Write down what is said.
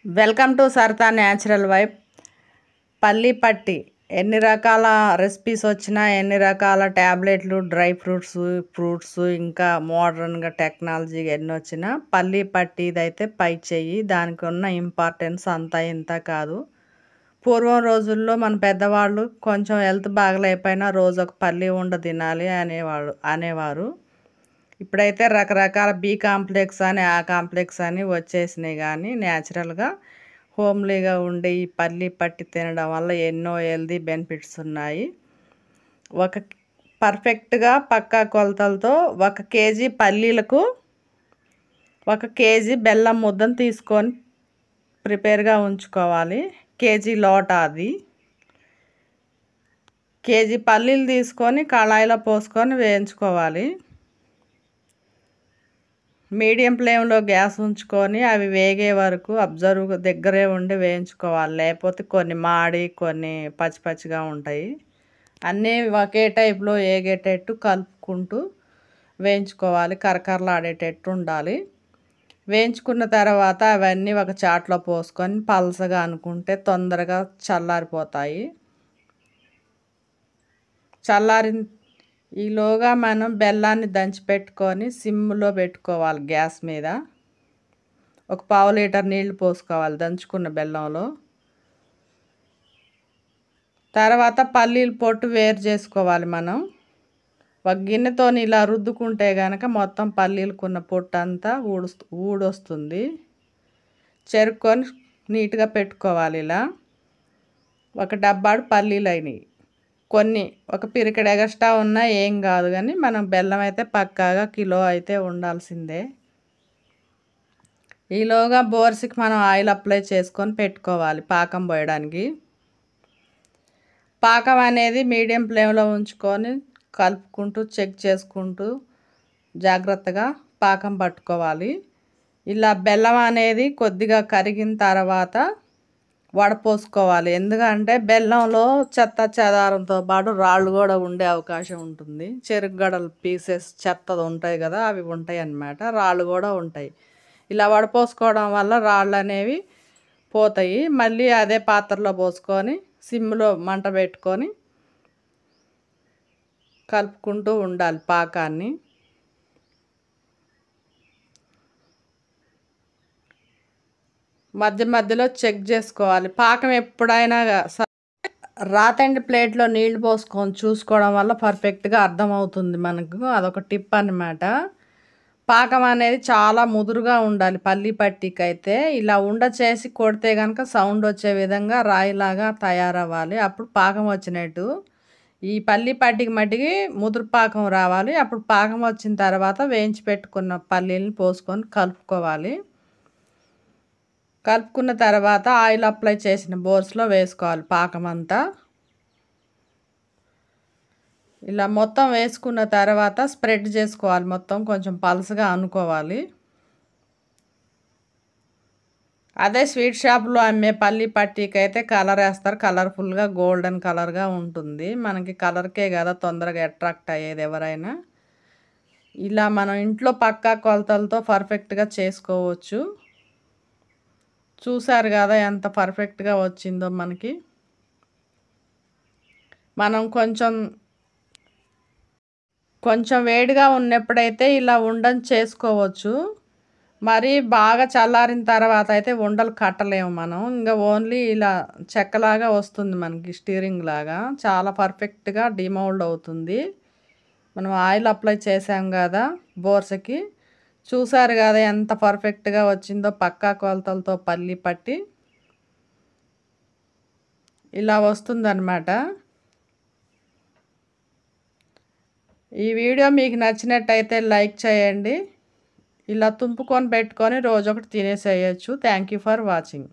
Welcome to Saritha natural vibe. పల్లి పట్టి ఎన్ని రకాల రెసిపీస్ వచ్చినా, ఎన్ని రకాల ట్యాబ్లెట్లు, డ్రై ఫ్రూట్స్ ఇంకా మోడర్న్గా టెక్నాలజీ ఎన్ని వచ్చినా పల్లి పట్టిదైతే పై చెయ్యి. దానికి ఉన్న ఇంపార్టెన్స్ అంతా ఇంత కాదు. పూర్వం రోజుల్లో మన పెద్దవాళ్ళు కొంచెం హెల్త్ బాగలేకపోయినా రోజు ఒక పల్లి ఉండ తినాలి అనేవారు. ఇప్పుడైతే రకరకాల బి కాంప్లెక్స్ అని, ఆ కాంప్లెక్స్ అని వచ్చేసినాయి. కానీ న్యాచురల్గా హోమ్లీగా ఉండే ఈ పల్లి పట్టి తినడం వల్ల ఎన్నో హెల్తీ బెనిఫిట్స్ ఉన్నాయి. ఒక పర్ఫెక్ట్గా పక్కా కొలతలతో 1 కేజీ పల్లీలకు 1 కేజీ బెల్లం ముద్దను తీసుకొని ప్రిపేర్గా ఉంచుకోవాలి. కేజీ లోట అది. కేజీ పల్లీలు తీసుకొని కళాయిలో పోసుకొని వేయించుకోవాలి. మీడియం ఫ్లేమ్లో గ్యాస్ ఉంచుకొని అవి వేగే వరకు దగ్గరే ఉండి వేయించుకోవాలి. లేకపోతే కొన్ని మాడి, కొన్ని పచ్చిగా ఉంటాయి. అన్నీ ఒకే టైప్లో వేగేటట్టు కలుపుకుంటూ వేయించుకోవాలి. కరకరలాడేటట్టు ఉండాలి. వేయించుకున్న తర్వాత అవన్నీ ఒక చాట్లో పోసుకొని పలసగా అనుకుంటే తొందరగా చల్లారిపోతాయి. ఈలోగా మనం బెల్లాన్ని దంచి పెట్టుకొని సిమ్లో పెట్టుకోవాలి. గ్యాస్ మీద ఒక 1/2 లీటర్ నీళ్లు పోసుకోవాలి దంచుకున్న బెల్లంలో. తర్వాత పల్లీల పొట్టు వేరు చేసుకోవాలి. మనం ఒక గిన్నెతో ఇలా రుద్దుకుంటే కనుక మొత్తం పల్లీలకున్న పొట్టు అంతా ఊడొస్తుంది. చెరుక్కొని నీట్గా పెట్టుకోవాలి. ఇలా ఒక డబ్బాడు పల్లీలు అయినాయి. కొన్ని ఒక పిరికెడు ఎగస్ట్రా ఉన్నా ఏం కాదు, కానీ మనం బెల్లం అయితే పక్కాగా కిలో అయితే ఉండాల్సిందే. ఈలోగా బోర్సికి మనం ఆయిల్ అప్లై చేసుకొని పెట్టుకోవాలి పాకం పోయడానికి. పాకం అనేది మీడియం ఫ్లేమ్లో ఉంచుకొని కలుపుకుంటూ చెక్ చేసుకుంటూ జాగ్రత్తగా పాకం పట్టుకోవాలి. ఇలా బెల్లం అనేది కొద్దిగా కరిగిన తర్వాత వడపోసుకోవాలి. ఎందుకంటే బెల్లంలో చెత్త చెదారంతో పాటు రాళ్ళు కూడా ఉండే అవకాశం ఉంటుంది. చెరుకు గడలు పీసెస్ చెత్తది ఉంటాయి కదా, అవి ఉంటాయి అన్నమాట. రాళ్ళు కూడా ఉంటాయి. ఇలా వడపోసుకోవడం వల్ల రాళ్ళు అనేవి పోతాయి. మళ్ళీ అదే పాత్రలో పోసుకొని సిమ్లో మంట పెట్టుకొని కలుపుకుంటూ ఉండాలి పాకాన్ని. మధ్య మధ్యలో చెక్ చేసుకోవాలి. పాకం ఎప్పుడైనా రాతండి ప్లేట్లో నీళ్లు పోసుకొని చూసుకోవడం వల్ల పర్ఫెక్ట్గా అర్థమవుతుంది మనకు. అదొక టిప్ అన్నమాట. పాకం అనేది చాలా ముదురుగా ఉండాలి పల్లి పట్టికి అయితే. ఇలా ఉండ చేసి కొడితే కనుక సౌండ్ వచ్చే విధంగా రాయిలాగా తయారవ్వాలి. అప్పుడు పాకం వచ్చినట్టు. ఈ పల్లి పట్టికి మట్టికి ముదురు పాకం రావాలి. అప్పుడు పాకం వచ్చిన తర్వాత వేయించి పెట్టుకున్న పల్లీలను పోసుకొని కలుపుకోవాలి. కలుపుకున్న తర్వాత ఆయిల్ అప్లై చేసిన బోర్స్లో వేసుకోవాలి పాకం అంతా. ఇలా మొత్తం వేసుకున్న తర్వాత స్ప్రెడ్ చేసుకోవాలి. మొత్తం కొంచెం పలసగా అనుకోవాలి. అదే స్వీట్ షాప్లో అమ్మే పల్లి పట్టీకి అయితే కలర్ వేస్తారు. కలర్ఫుల్గా గోల్డెన్ కలర్గా ఉంటుంది. మనకి కలర్కే కదా తొందరగా అట్రాక్ట్ అయ్యేది ఎవరైనా. ఇలా మనం ఇంట్లో పక్కా కొలతలతో పర్ఫెక్ట్గా చేసుకోవచ్చు. చూసారు కదా ఎంత పర్ఫెక్ట్గా వచ్చిందో మనకి. మనం కొంచెం వేడిగా ఉన్నప్పుడైతే ఇలా ఉండని చేసుకోవచ్చు. మరి బాగా చల్లారిన తర్వాత అయితే ఉండలు కట్టలేము మనం. ఇంకా ఓన్లీ ఇలా చెక్కలాగా వస్తుంది మనకి, స్టీరింగ్ లాగా. చాలా పర్ఫెక్ట్గా డిమౌల్డ్ అవుతుంది. మనం ఆయిల్ అప్లై చేసాం కదా బోర్సకి. చూసారు కదా ఎంత పర్ఫెక్ట్గా వచ్చిందో పక్కా కొలతలతో పల్లి పట్టి. ఇలా వస్తుందన్నమాట. ఈ వీడియో మీకు నచ్చినట్టయితే లైక్ చేయండి. ఇలా తుంపుకొని పెట్టుకొని రోజు ఒకటి తినేసేయచ్చు. Thank you for watching.